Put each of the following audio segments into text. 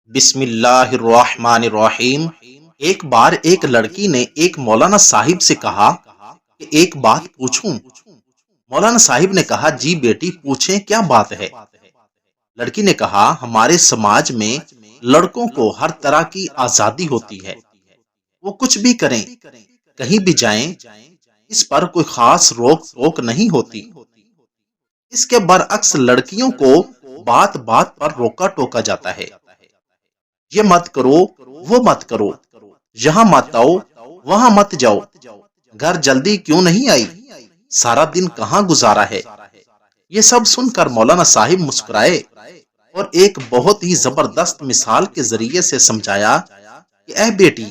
بسم اللہ الرحمن الرحیم۔ ایک بار ایک لڑکی نے ایک مولانا صاحب سے کہا کہ ایک بات پوچھوں۔ مولانا صاحب نے کہا جی بیٹی پوچھیں، کیا بات ہے؟ لڑکی نے کہا ہمارے سماج میں لڑکوں کو ہر طرح کی آزادی ہوتی ہے، وہ کچھ بھی کریں، کہیں بھی جائیں، اس پر کوئی خاص روک ٹوک نہیں ہوتی۔ اس کے برعکس لڑکیوں کو بات بات پر روکا ٹوکا جاتا ہے، یہ مت کرو، وہ مت کرو، یہاں مت آؤ، وہاں مت جاؤ، گھر جلدی کیوں نہیں آئی، سارا دن کہاں گزارا ہے۔ یہ سب سن کر مولانا صاحب مسکرائے اور ایک بہت ہی زبردست مثال کے ذریعے سے سمجھایا کہ اے بیٹی،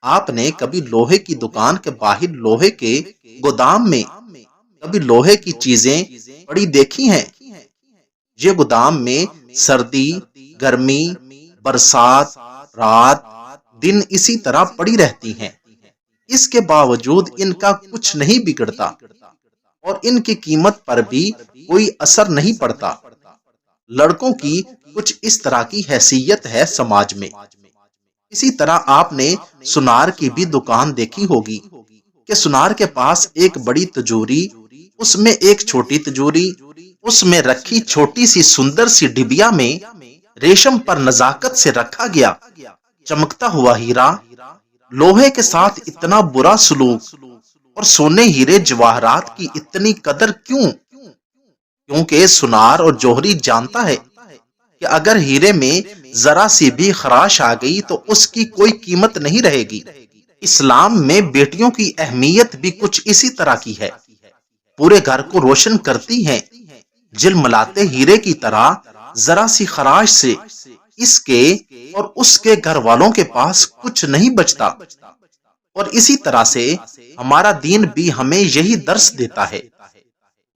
آپ نے کبھی لوہے کی دکان کے باہر لوہے کے گودام میں کبھی لوہے کی چیزیں پڑی دیکھی ہیں؟ یہ گودام میں سردی، گرمی، برسات، رات، دن اسی طرح پڑی رہتی ہیں، اس کے باوجود ان کا کچھ نہیں بگڑتا اور ان کی قیمت پر بھی کوئی اثر نہیں پڑتا۔ لڑکوں کی کچھ اس طرح کی حیثیت ہے سماج میں۔ اسی طرح آپ نے سنار کی بھی دکان دیکھی ہوگی کہ سنار کے پاس ایک بڑی تجوری، اس میں ایک چھوٹی تجوری، اس میں رکھی چھوٹی سی سندر سی ڈبیا میں ریشم پر نزاکت سے رکھا گیا چمکتا ہوا ہیرا۔ لوہے کے ساتھ اتنا برا سلوک اور سونے ہیرے جواہرات کی اتنی قدر کیوں؟ کیونکہ سنار اور جوہری جانتا ہے کہ اگر ہیرے میں ذرا سی بھی خراش آ گئی تو اس کی کوئی قیمت نہیں رہے گی۔ اسلام میں بیٹیوں کی اہمیت بھی کچھ اسی طرح کی ہے، پورے گھر کو روشن کرتی ہیں، جلملاتے ہیرے کی طرح۔ ذرا سی خراش سے اس کے اور اس کے گھر والوں کے پاس کچھ نہیں بچتا۔ اور اسی طرح سے ہمارا دین بھی ہمیں یہی درس دیتا ہے۔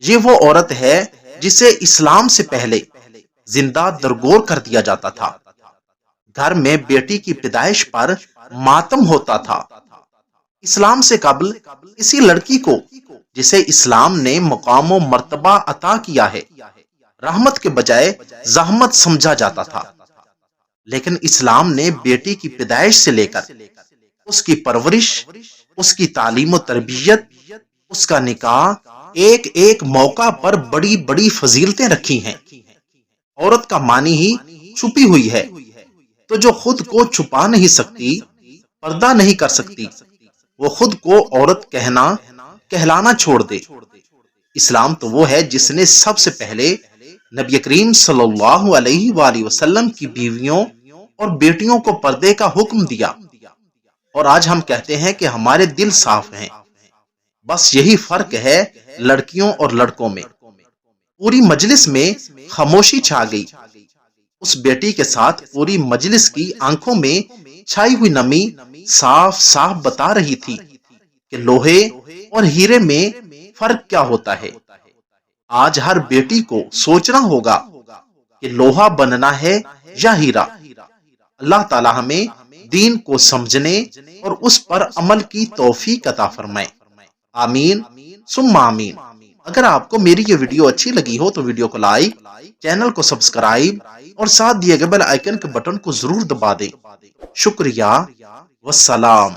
یہ وہ عورت ہے جسے اسلام سے پہلے زندہ درگور کر دیا جاتا تھا، گھر میں بیٹی کی پیدائش پر ماتم ہوتا تھا۔ اسلام سے قبل اسی لڑکی کو جسے اسلام نے مقام و مرتبہ عطا کیا ہے، رحمت کے بجائے زحمت سمجھا جاتا تھا۔ لیکن اسلام نے بیٹی کی پیدائش سے لے کر اس کی پرورش، اس کی تعلیم و تربیت، اس کا نکاح، ایک ایک موقع پر بڑی بڑی فضیلتیں رکھی ہیں۔ عورت کا معنی ہی چھپی ہوئی ہے، تو جو خود کو چھپا نہیں سکتی، پردہ نہیں کر سکتی، وہ خود کو عورت کہلانا چھوڑ دے۔ اسلام تو وہ ہے جس نے سب سے پہلے نبی کریم صلی اللہ علیہ وآلہ وسلم کی بیویوں اور بیٹیوں کو پردے کا حکم دیا، اور آج ہم کہتے ہیں کہ ہمارے دل صاف ہیں۔ بس یہی فرق ہے لڑکیوں اور لڑکوں میں۔ پوری مجلس میں خاموشی چھا گئی۔ اس بیٹی کے ساتھ پوری مجلس کی آنکھوں میں چھائی ہوئی نمی صاف صاف بتا رہی تھی کہ لوہے اور ہیرے میں فرق کیا ہوتا ہے۔ آج ہر بیٹی کو سوچنا ہوگا کہ لوہا بننا ہے یا ہیرا۔ اللہ تعالی ہمیں دین کو سمجھنے اور اس پر عمل کی توفیق عطا فرمائے، آمین ثم آمین۔ اگر آپ کو میری یہ ویڈیو اچھی لگی ہو تو ویڈیو کو لائک، چینل کو سبسکرائب اور ساتھ دیے گئے بیل آئیکن کے بٹن کو ضرور دبا دیں۔ شکریہ، والسلام۔